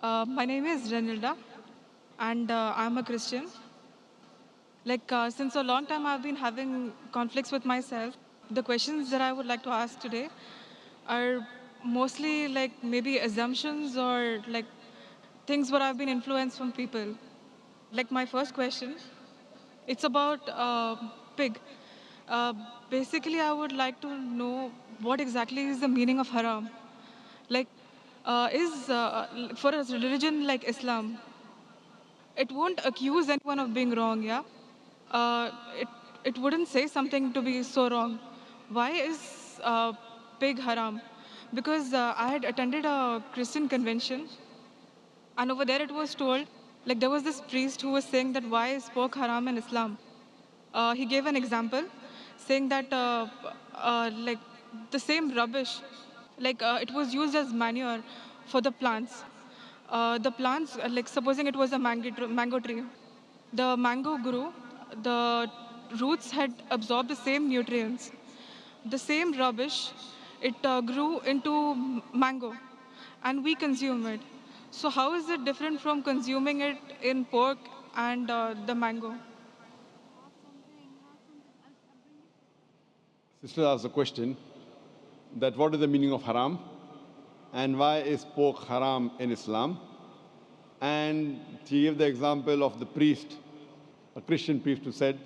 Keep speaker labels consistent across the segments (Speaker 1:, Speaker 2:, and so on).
Speaker 1: My name is Rinida, and I'm a Christian. Since a long time, I've been having conflicts with myself. The questions that I would like to ask today are mostly like maybe assumptions or like things where I've been influenced from people. Like my first question, it's about pig. Uh, Basically, I would like to know what exactly is the meaning of haram. Like, is for a religion like Islam, it won't accuse anyone of being wrong, yeah? Uh, it, it wouldn't say something to be so wrong. Why is pig haram? Because I had attended a Christian convention, and over there it was told, like there was this priest who was saying that why is pork haram in Islam? He gave an example, saying that like the same rubbish, it was used as manure for the plants. The plants, like supposing it was a mango tree, the mango grew, the roots had absorbed the same nutrients, the same rubbish, it grew into mango, and we consume it. So how is it different from consuming it in pork and the mango?
Speaker 2: Sister asked a question that what is the meaning of haram and why is pork haram in Islam? And she gave the example of the priest, a Christian priest who said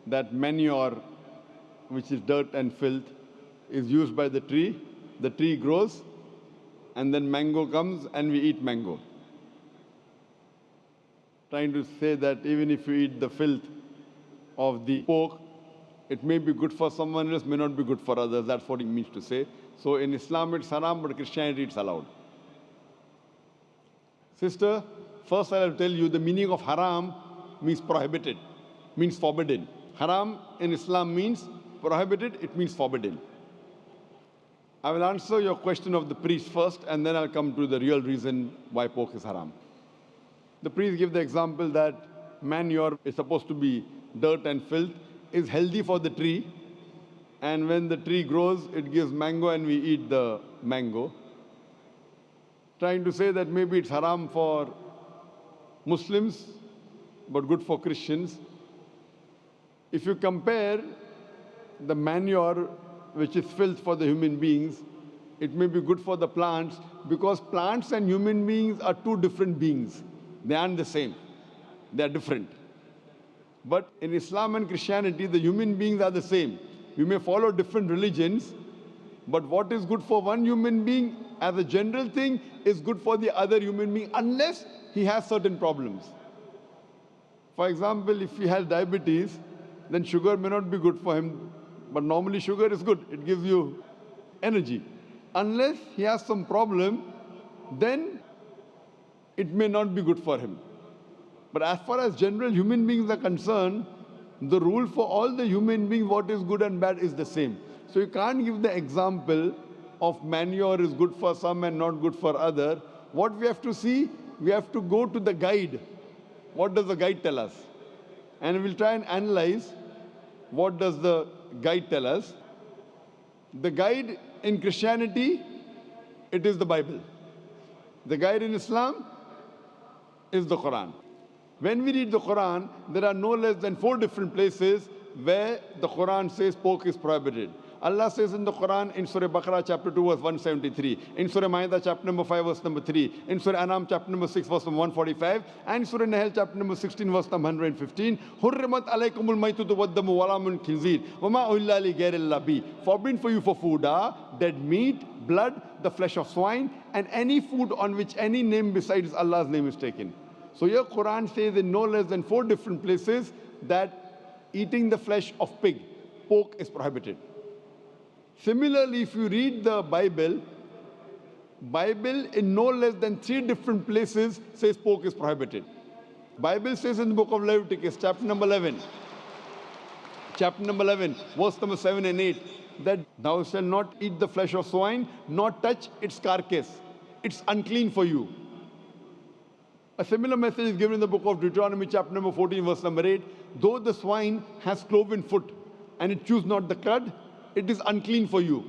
Speaker 2: that manure, which is dirt and filth, is used by the tree grows, and then mango comes and we eat mango. Trying to say that even if you eat the filth of the pork, it may be good for someone else, may not be good for others. That's what it means to say. So in Islam it's haram, but Christianity it's allowed. Sister, first I'll tell you the meaning of haram means prohibited, means forbidden. Haram in Islam means prohibited, it means forbidden. I will answer your question of the priest first, and then I'll come to the real reason why pork is haram. The priest gave the example that manure is supposed to be dirt and filth, is healthy for the tree, and when the tree grows, it gives mango and we eat the mango. Trying to say that maybe it's haram for Muslims, but good for Christians. If you compare the manure, which is filth for the human beings, it may be good for the plants, because plants and human beings are two different beings. They aren't the same. They are different. But in Islam and Christianity, the human beings are the same. We may follow different religions, but what is good for one human being as a general thing is good for the other human being, unless he has certain problems. For example, if he has diabetes, then sugar may not be good for him, but normally sugar is good. It gives you energy. Unless he has some problem, then it may not be good for him. But as far as general human beings are concerned, the rule for all the human beings, what is good and bad, is the same. So you can't give the example of manure is good for some and not good for other. What we have to see, we have to go to the guide. What does the guide tell us? And we'll try and analyze what does the guide tell us. The guide in Christianity, it is the Bible. The guide in Islam is the Quran. When we read the Quran, there are no less than 4 different places where the Quran says pork is prohibited. Allah says in the Quran in Surah Baqarah chapter 2 verse 173, in Surah Ma'idah chapter number 5 verse number 3, in Surah Anam chapter number 6 verse number 145, and Surah Nahl chapter number 16 verse number 115, Hurrimat alaykumul maytutu waddamu walamun khinzir, wama uhilla li ghayril bi. Forbidden for you for food are dead meat, blood, the flesh of swine, and any food on which any name besides Allah's name is taken. So your Quran says in no less than 4 different places that eating the flesh of pig, pork, is prohibited. Similarly, if you read the Bible in no less than 3 different places says pork is prohibited. Bible says in the book of Leviticus, chapter number 11, verse number 7 and 8, that thou shalt not eat the flesh of swine, nor touch its carcass. It's unclean for you. A similar message is given in the book of Deuteronomy, chapter number 14, verse number 8. Though the swine has cloven foot and it chews not the cud, it is unclean for you.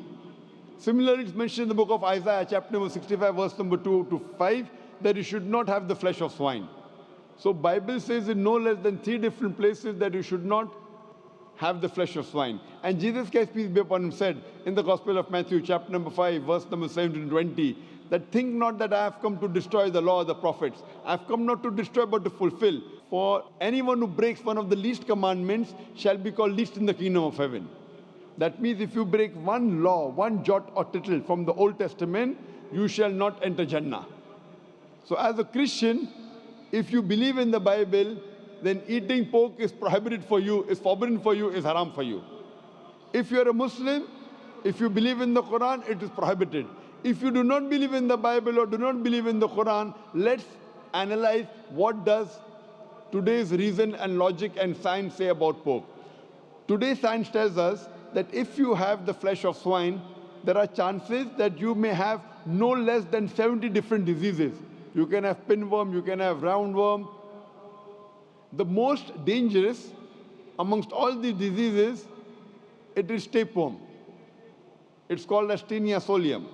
Speaker 2: Similarly, it's mentioned in the book of Isaiah, chapter number 65, verse number 2 to 5, that you should not have the flesh of swine. So Bible says in no less than 3 different places that you should not have the flesh of swine. And Jesus Christ, peace be upon him, said in the Gospel of Matthew, chapter number 5, verse number 17 to 20, that think not that I have come to destroy the law of the prophets. I have come not to destroy but to fulfill. For anyone who breaks one of the least commandments shall be called least in the kingdom of heaven. That means if you break one law, one jot or tittle from the Old Testament, you shall not enter Jannah. So as a Christian, if you believe in the Bible, then eating pork is prohibited for you, is forbidden for you, is haram for you. If you are a Muslim, if you believe in the Quran, it is prohibited. If you do not believe in the Bible or do not believe in the Quran, let's analyze what does today's reason and logic and science say about pork. Today's science tells us that if you have the flesh of swine, there are chances that you may have no less than 70 different diseases. You can have pinworm, you can have roundworm. The most dangerous amongst all these diseases, it is tapeworm. It's called as Taenia solium.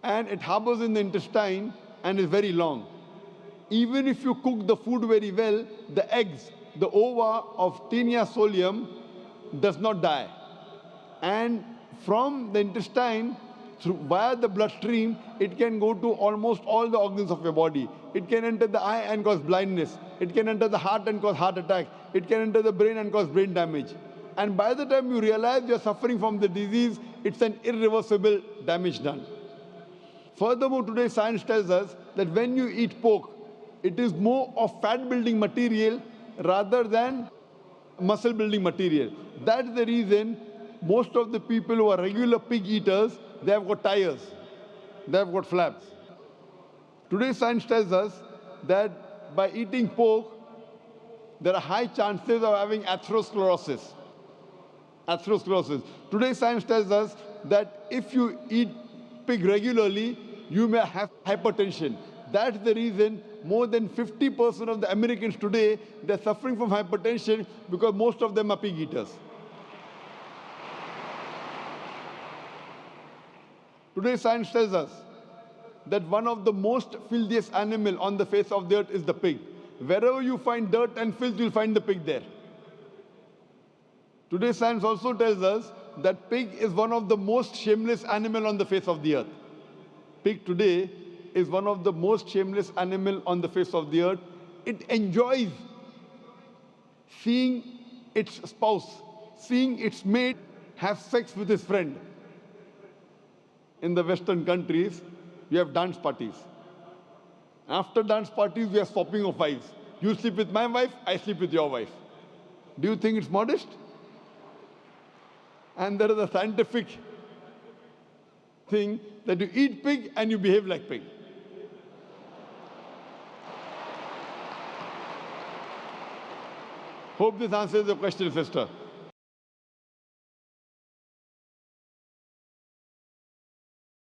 Speaker 2: And it harbors in the intestine and is very long. Even if you cook the food very well, the eggs, the ova of Taenia solium does not die. And from the intestine, via the bloodstream, it can go to almost all the organs of your body. It can enter the eye and cause blindness. It can enter the heart and cause heart attack. It can enter the brain and cause brain damage. And by the time you realize you're suffering from the disease, it's an irreversible damage done. Furthermore, today science tells us that when you eat pork, it is more of fat-building material rather than muscle-building material. That's the reason most of the people who are regular pig eaters, they have got tires, they have got flaps. Today science tells us that by eating pork, there are high chances of having atherosclerosis. Today science tells us that if you eat pig regularly, you may have hypertension. That's the reason more than 50% of the Americans today, they're suffering from hypertension because most of them are pig eaters. Today science tells us that one of the most filthiest animal on the face of the earth is the pig. Wherever you find dirt and filth, you'll find the pig there. Today science also tells us that pig is one of the most shameless animal on the face of the earth. Pig today is one of the most shameless animal on the face of the earth. It enjoys seeing its spouse, seeing its mate have sex with his friend. In the Western countries, we have dance parties. After dance parties, we are swapping of wives. You sleep with my wife, I sleep with your wife. Do you think it's modest? And there is a scientific thing that you eat pig and you behave like pig. Hope this answers your question, sister.